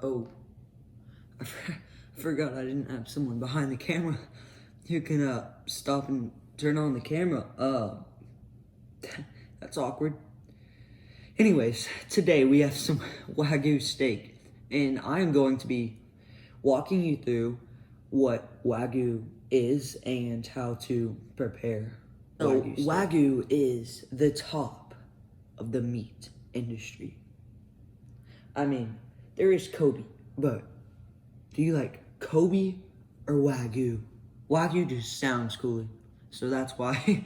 Oh, I forgot I didn't have someone behind the camera who can stop and turn on the camera. That's awkward. Anyways, today we have some Wagyu steak, and I am going to be walking you through what Wagyu is and how to prepare Wagyu steak. Wagyu is the top of the meat industry. I mean, there is Kobe, but do you like Kobe or Wagyu? Wagyu just sounds cooler, so that's why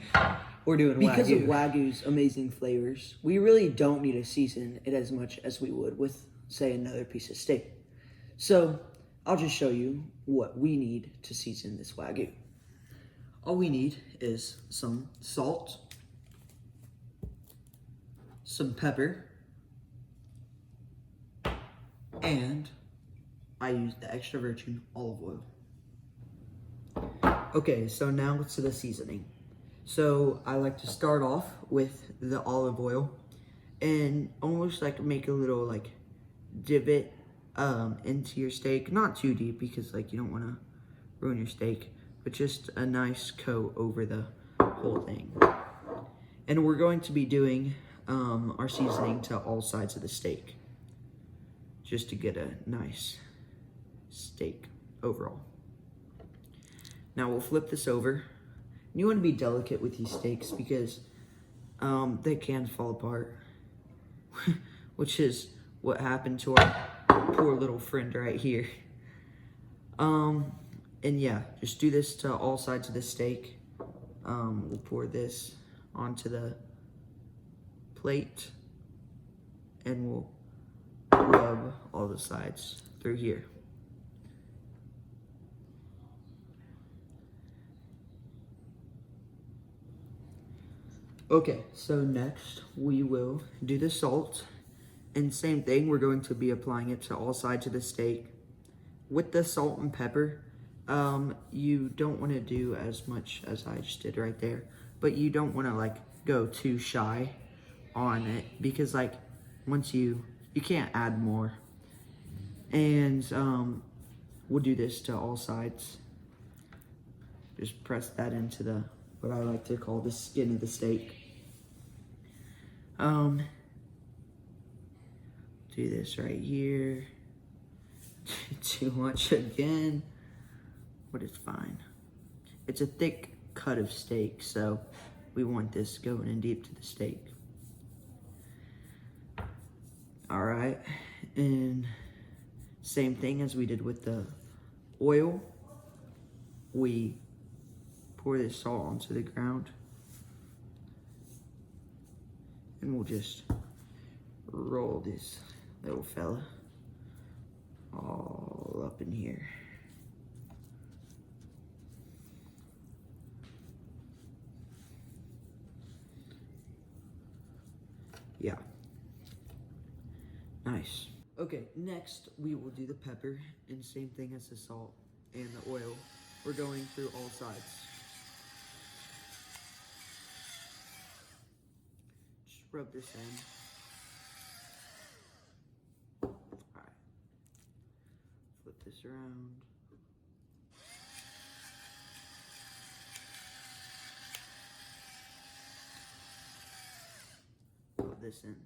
we're doing Wagyu. Because of Wagyu's amazing flavors, we really don't need to season it as much as we would with, say, another piece of steak. So I'll just show you what we need to season this Wagyu. All we need is some salt, some pepper, and I use the extra virgin olive oil. Okay, so now let's to the seasoning. So I like to start off with the olive oil and almost like make a little like divot into your steak. Not too deep because like you don't want to ruin your steak, but just a nice coat over the whole thing. And we're going to be doing our seasoning to all sides of the steak, just to get a nice steak overall. Now we'll flip this over. You want to be delicate with these steaks because they can fall apart, which is what happened to our poor little friend right here. And yeah, just do this to all sides of the steak. We'll pour this onto the plate and we'll rub all the sides through here. Okay, so next we will do the salt, and same thing, we're going to be applying it to all sides of the steak. With the salt and pepper, you don't want to do as much as I just did right there, but you don't want to like go too shy on it because like once you can't add more. And we'll do this to all sides. Just press that into the, what I like to call the skin of the steak. Do this right here. Too much again, but it's fine. It's a thick cut of steak, so we want this going in deep to the steak. All right, and same thing as we did with the oil. We pour this salt onto the ground, and we'll just roll this little fella all up in here. Yeah. Nice. Okay, next we will do the pepper, and same thing as the salt and the oil. We're going through all sides. Just rub this in. Alright. Flip this around. Put this in.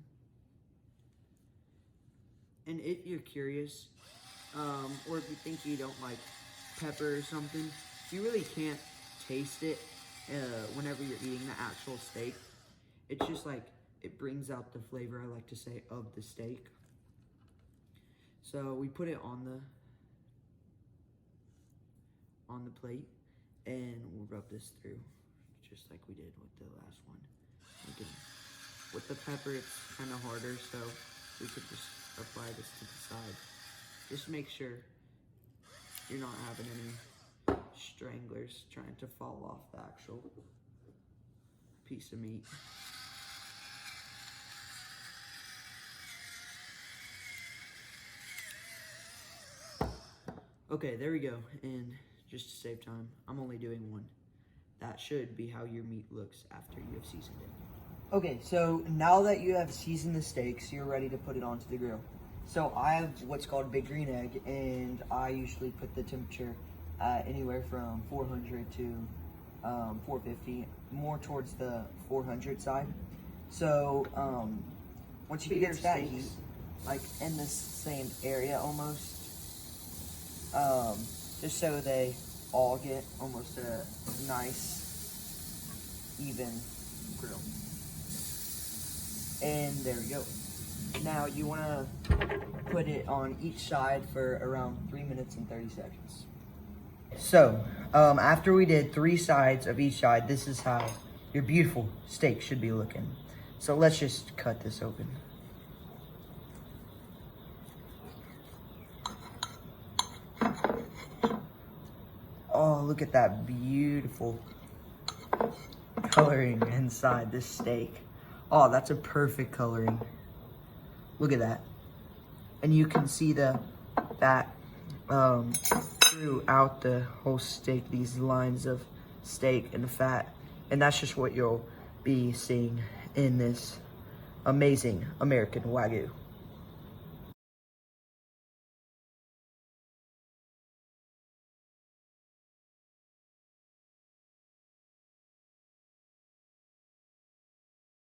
And if you're curious, or if you think you don't like pepper or something, you really can't taste it whenever you're eating the actual steak. It's just like, it brings out the flavor, I like to say, of the steak. So we put it on the plate, and we'll rub this through, just like we did with the last one. Again, with the pepper, it's kind of harder, so we could just apply this to the side. Just make sure you're not having any stranglers trying to fall off the actual piece of meat. Okay, there we go. And just to save time, I'm only doing one. That should be how your meat looks after you have seasoned it. Okay, so now that you have seasoned the steaks, you're ready to put it onto the grill. So I have what's called big green egg, and I usually put the temperature anywhere from 400 to 450, more towards the 400 side. So once you get that heat, like in the same area almost, just so they all get almost a nice, even grill. And there we go. Now you want to put it on each side for around 3 minutes and 30 seconds. So, after we did 3 sides of each side, this is how your beautiful steak should be looking. So let's just cut this open. Oh, look at that beautiful coloring inside this steak. Oh, that's a perfect coloring. Look at that. And you can see the fat throughout the whole steak, these lines of steak and the fat. And that's just what you'll be seeing in this amazing American Wagyu.